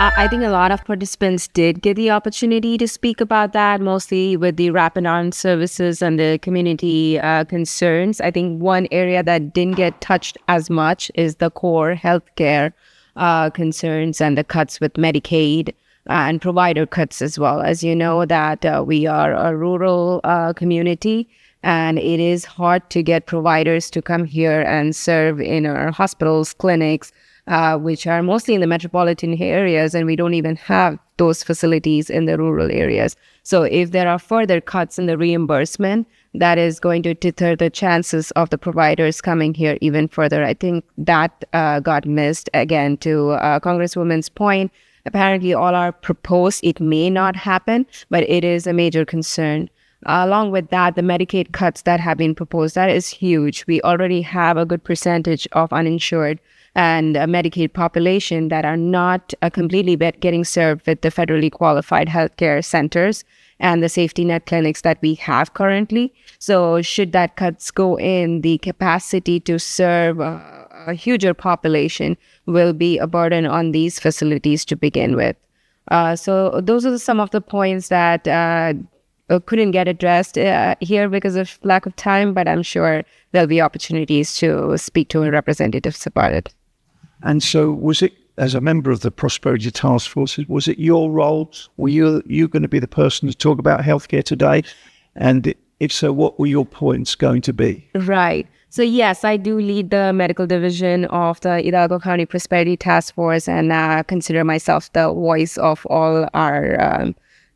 I think a lot of participants did get the opportunity to speak about that, mostly with the rapid on services and the community concerns. I think one area that didn't get touched as much is the core healthcare concerns and the cuts with Medicaid and provider cuts as well. As you know, that we are a rural community, and it is hard to get providers to come here and serve in our hospitals, clinics, which are mostly in the metropolitan areas, and we don't even have those facilities in the rural areas. So if there are further cuts in the reimbursement, that is going to deter the chances of the providers coming here even further. I think that got missed. Again, to Congresswoman's point, apparently all are proposed. It may not happen, but it is a major concern. Along with that, the Medicaid cuts that have been proposed, that is huge. We already have a good percentage of uninsured and Medicaid population that are not completely getting served with the federally qualified healthcare centers and the safety net clinics that we have currently. So should that cuts go in, the capacity to serve a huger population will be a burden on these facilities to begin with. So those are some of the points that couldn't get addressed here because of lack of time, but I'm sure there'll be opportunities to speak to representatives about it. And so was it, as a member of the Prosperity Task Force, was it your role? Were you going to be the person to talk about healthcare today? And if so, what were your points going to be? Right. So yes, I do lead the medical division of the Hidalgo County Prosperity Task Force and consider myself the voice of all our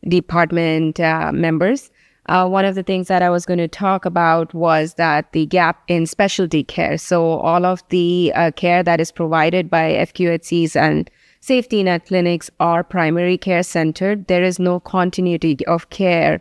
department members. One of the things that I was going to talk about was that the gap in specialty care. So all of the care that is provided by FQHCs and safety net clinics are primary care centered. There is no continuity of care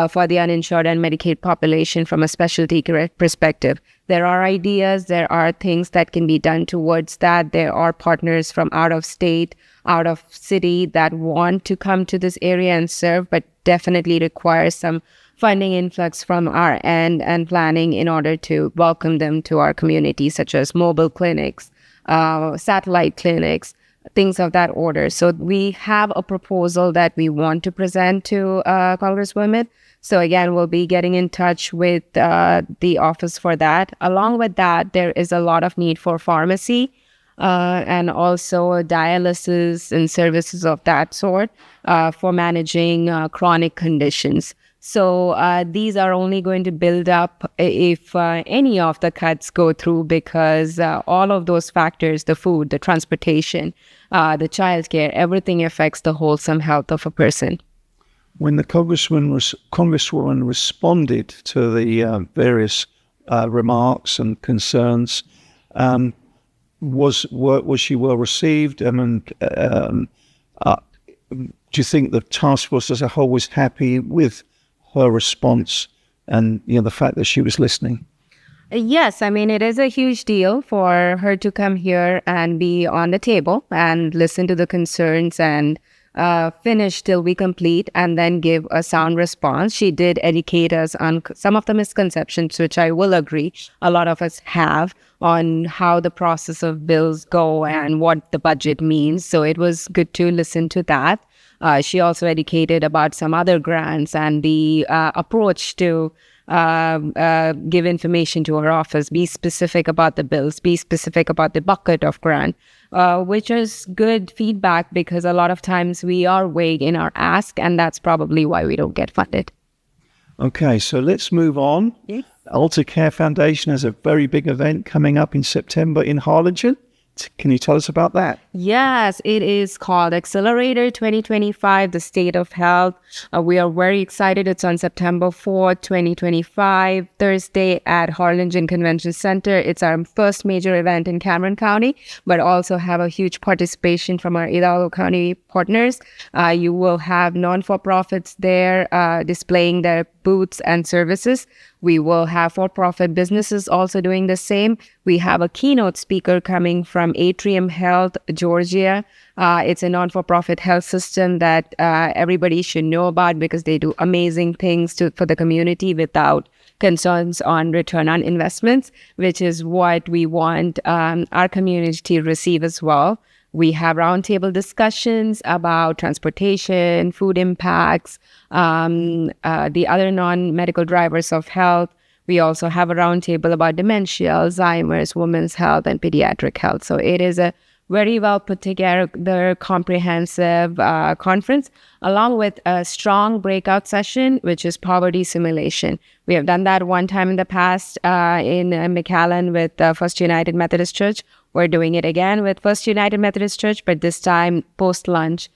for the uninsured and Medicaid population from a specialty care perspective. There are ideas, there are things that can be done towards that. There are partners from out of state, out of city that want to come to this area and serve, but definitely requires some funding influx from our end and planning in order to welcome them to our community, such as mobile clinics, satellite clinics, things of that order. So we have a proposal that we want to present to Congresswomen. So again, we'll be getting in touch with the office for that. Along with that, there is a lot of need for pharmacy and also dialysis and services of that sort for managing chronic conditions. So these are only going to build up if any of the cuts go through, because all of those factors, the food, the transportation, the childcare, everything affects the wholesome health of a person. When the Congresswoman responded to the various remarks and concerns, was she well received? Do you think the task force as a whole was happy with her response and the fact that she was listening? Yes, I mean, it is a huge deal for her to come here and be on the table and listen to the concerns and finish till we complete and then give a sound response. She did educate us on some of the misconceptions, which I will agree a lot of us have, on how the process of bills go and what the budget means. So it was good to listen to that. She also educated about some other grants and the approach to give information to her office, be specific about the bills, be specific about the bucket of grant, which is good feedback because a lot of times we are vague in our ask, and that's probably why we don't get funded. Okay, so let's move on. Yes. AltaCair Foundation has a very big event coming up in September in Harlingen. Can you tell us about that? Yes, it is called Accelerator 2025, the State of Health. We are very excited. It's on September 4th, 2025, Thursday at Harlingen Convention Center. It's our first major event in Cameron County, but also have a huge participation from our Hidalgo County partners. You will have non-for-profits there displaying their booths and services. We will have for-profit businesses also doing the same. We have a keynote speaker coming from Atrium Health, Georgia. It's a non-for-profit health system that everybody should know about because they do amazing things for the community without concerns on return on investments, which is what we want our community to receive as well. We have roundtable discussions about transportation, food impacts, the other non-medical drivers of health. We also have a roundtable about dementia, Alzheimer's, women's health, and pediatric health. So it is a very well put together, comprehensive conference, along with a strong breakout session, which is poverty simulation. We have done that one time in the past in McAllen with First United Methodist Church. We're doing it again with First United Methodist Church, but this time post-lunch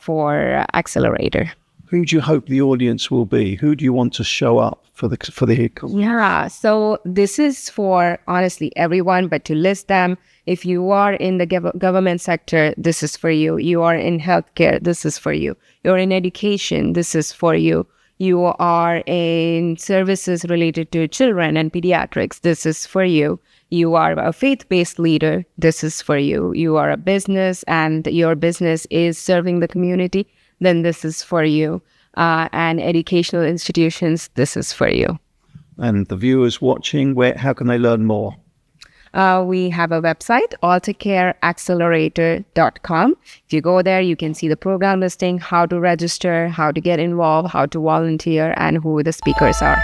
for Accelerator. Who do you hope the audience will be? Who do you want to show up for the conference? Yeah, so this is for, honestly, everyone, but to list them, if you are in the government sector, this is for you. You are in healthcare, this is for you. You're in education, this is for you. You are in services related to children and pediatrics, this is for you. You are a faith-based leader, this is for you. You are a business and your business is serving the community, then this is for you. And educational institutions, this is for you. And the viewers watching, how can they learn more? We have a website, AltaCareAccelerator.com. If you go there, you can see the program listing, how to register, how to get involved, how to volunteer, and who the speakers are.